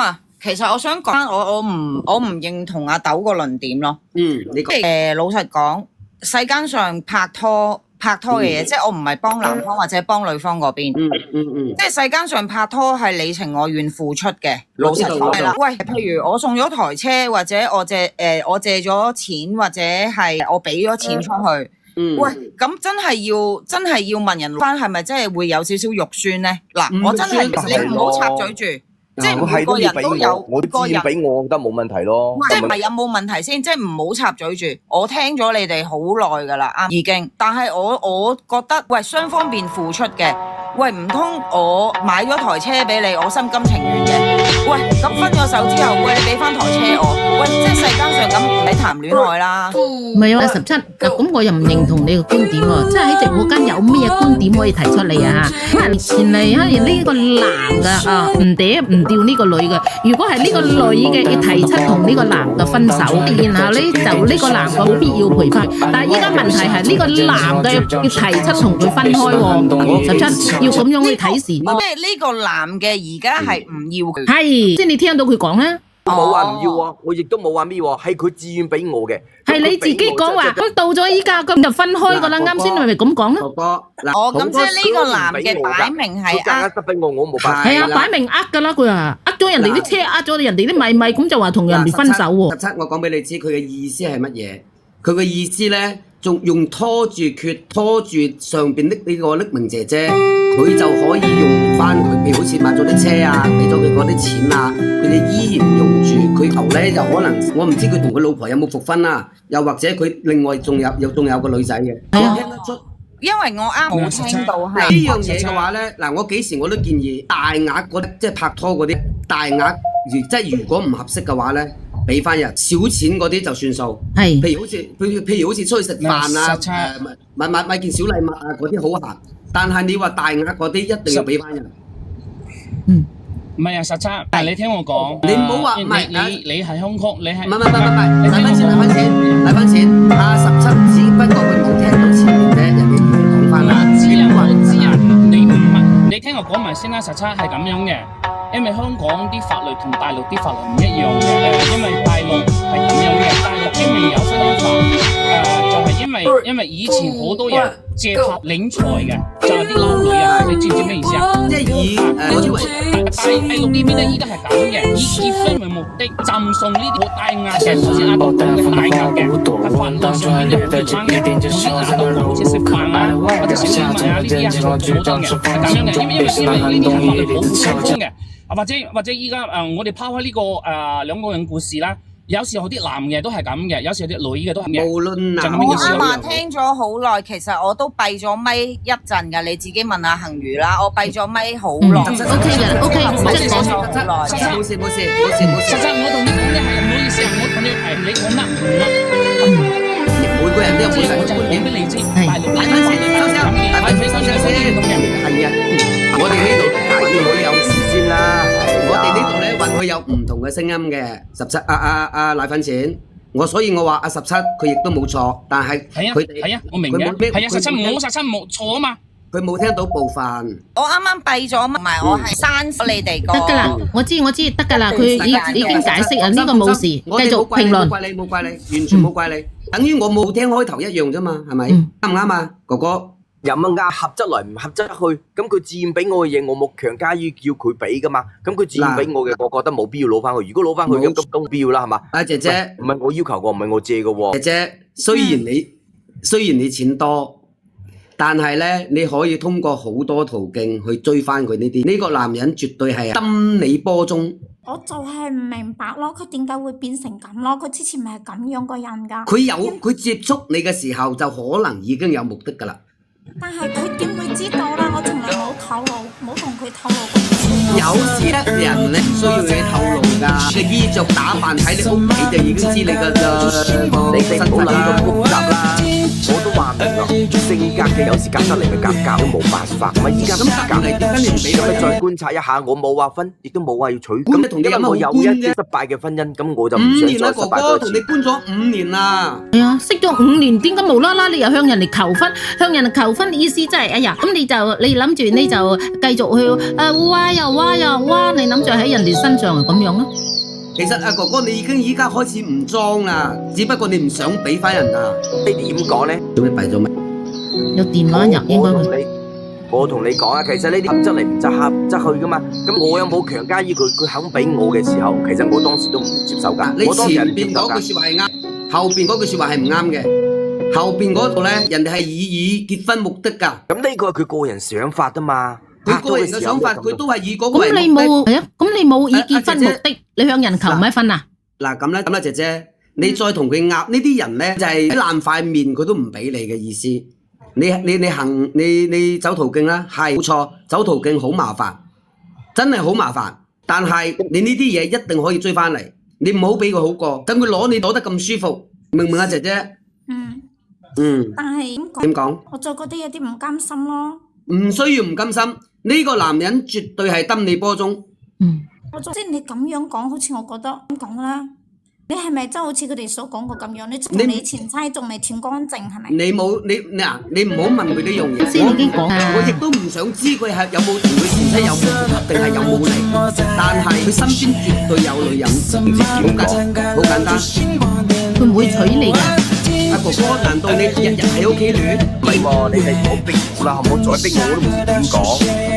啊，其實我想講，我唔認同阿豆個論點咯。你講老實講，世間上拍拖嘅嘢，即係我唔係幫男方或者幫女方嗰邊。即係世間上拍拖係你情我願付出嘅。老實講係啦。喂，譬如我送咗台車，或者我借咗錢，或者係我俾咗錢出去。喂，咁真係要問人翻係咪真係會有少少肉酸咧？嗱，我真係你唔好插嘴住，即係每個人都有，我啲錢俾我，覺得冇問題咯。即係唔係有冇問題先？即係唔好插嘴住。我聽咗你哋好耐㗎啦，已經。但係我覺得，喂，雙方面付出嘅，喂，唔通我買咗台車俾你，我心甘情願嘅？喂，咁分咗手之後，喂，你俾翻台車我，喂，即係世間上咁唔使談戀愛啦。唔係啊，17，咁我又唔認同你個觀點喎，即係喺直播間有咩觀點可以提出嚟啊？前嚟呢個男嘅唔掉呢個女嘅，如果係呢個女嘅要提出同呢個男嘅分手，然後呢就呢個男嘅冇必要賠翻，但係依家問題係呢個男嘅要提出同佢分開喎，17要咁樣去睇事。即係呢個男嘅而家係唔要佢，係即係你聽到佢講咧？冇話唔要喎，我亦都冇話咩喎，係佢自願俾我嘅。係你自己講話，咁到咗依家咁就分開㗎啦，啱先你咪咁講咯。咁即係呢個男嘅擺明係得俾我冇辦法。係啊，擺明㗎啦，佢話呃咗人哋啲車，呃咗人哋啲米，咁就話同人哋分手喎。17，我講俾你知，佢嘅意思係乜嘢？佢嘅意思咧，仲用拖住上邊呢個匿名姐姐，佢就可以用翻佢，譬如好似買咗啲車啊，俾咗佢嗰啲錢啊，佢哋依然用住。佢頭咧就可能，我唔知佢同佢老婆有冇復婚啦，又或者佢另外仲有個女仔嘅。我聽得出，因為我啱冇聽到係呢樣嘢嘅話咧，嗱，我幾時我都建議大額嗰啲，即係拍拖嗰啲大額，即係如果唔合適嘅話咧。俾翻人少錢嗰啲就算數，係譬如好似出去食飯啊，買件小禮物啊嗰啲好閒，但係你話大額嗰啲一定要俾翻人。唔係啊，17，但係你聽我講，你唔好話唔係你係香港，你係唔係，禮分錢，阿17只不過佢冇聽到前面啫，人哋講翻啦。知啊，你聽我講埋先啦，17係咁樣嘅。因為香港啲法律同大陸啲法律唔一樣嘅，因為大陸係咁樣嘅，大陸因為有婚姻法，就係因為以前好多人借拍領財嘅，就係啲撈女啊，你知唔知咩意思啊？即係以大陸呢邊咧，依家係咁嘅，以結婚為目的贈送呢啲好大額嘅，頭先阿豆講嘅大額嘅，喺法律上邊咧係翻嘅，頭先阿豆講好似食飯啊，或者小禮物啊呢啲啊，好多嘅，係咁樣嘅，因為呢啲係法律好普通嘅。或者依家我哋拋開呢個兩個人故事啦，有時候啲男嘅都係咁嘅，有時候啲女嘅都係嘅。無論男，我啱啱聽咗好耐，其實我都閉咗咪一陣㗎，你自己問下幸如啦，我閉咗咪好耐。OK 嘅，OK，冇事冇事。17，我同你講嘅係唔好意思啊，我同你你講得唔得？每個人都有每個人嘅觀點。俾你知，大分錢，係啊，我哋呢度大要好有事先啦。我哋呢度咧允許有唔同嘅聲音嘅，17阿奶粉錢，所以我話阿17佢亦都冇錯，但係佢哋係啊，我明嘅，係啊，17冇錯啊嘛。佢冇聽到部分。我啱啱閉咗，同埋我係刪咗你哋個。得㗎啦，我知得㗎啦，佢已經解釋啊，呢個冇事，繼續評論。冇怪你，完全冇怪你，等於我冇聽開頭一樣啫嘛，係咪？啱唔啱啊，哥哥？有乜啱合則來唔合則去，咁佢自願俾我嘅嘢，我冇強加於叫佢俾噶嘛，咁佢自願俾我嘅，我覺得冇必要攞翻去。如果攞翻去咁都必要啦，係嘛？阿姐姐，唔係我要求過，唔係我借嘅喎。姐姐，雖然你錢多，但係咧你可以通過好多途徑去追翻佢呢啲。呢個男人絕對係抌你波中。我就係唔明白咯，佢點解會變成咁咯？佢之前咪係咁樣個人㗎。佢接觸你嘅時候就可能已經有目的㗎啦。但係佢點會知道啦？我從來冇透露，冇同佢透露過。有時咧人咧唔需要你透露㗎，你衣着打扮睇你屋企就已經知你嘅啦。你唔好諗咁複雜啦。我都話明啦，性格嘅有時夾得嚟咪夾都冇辦法。咪依家咁夾嚟，點解你唔俾佢再觀察一下？我冇話分，亦都冇話要娶。咁同你有乜好我有一啲失敗嘅婚姻，咁我就唔想再失敗多次。5年啦，哥哥，同你搬咗5年啦。係啊，識咗5年，點解無啦啦你又向人哋求婚？向人哋求婚意思真係哎呀，咁你諗住你就繼續去挖又挖又挖，你諗住喺人哋身上係咁樣咯？其實哥哥你已經依家開始唔裝啦，只不過你唔想俾翻人啊。呢點講咧？做咩閉咗咩？有電話入應該我同你講啊，其實呢啲合則嚟唔執合則去噶嘛。咁我有冇強加於佢？佢肯俾我嘅時候，其實我當時都唔接受㗎。你前邊嗰句説話係啱，後邊嗰句説話係唔啱嘅。後邊嗰度咧，人哋係以結婚目的㗎。咁呢個係佢個人想法啊嘛。佢個人嘅想法，佢都係以嗰個為目的。咁你冇係啊？咁你冇以結婚目的，你向人求咩婚啊？嗱咁啦，姐姐，你再同佢拗呢啲人咧，就係爛塊面，佢都唔俾你嘅意思。你走途徑啦，係冇錯，走途徑好麻煩，真係好麻煩。但係你呢啲嘢一定可以追翻嚟，你唔好俾佢好過，等佢攞得咁舒服，明唔明啊，姐姐？但係點講？我就覺得有啲唔甘心咯。唔需要唔甘心，呢個男人絕對係抌你波中。即係你咁樣講，好似我覺得點講啦？你係咪真好似佢哋所講過咁樣？你同你前妻仲未斷乾淨係咪？你唔好問佢呢樣嘢。先已經講我亦都唔想知佢係有冇同佢前妻有冇定係有冇離，但係佢身邊絕對有女人，唔知點講，好簡單。佢唔會娶你㗎。阿哥哥，難道你日日喺屋企亂？唔係喎，你係唔好逼我啦，唔好再逼我，我都唔知點講。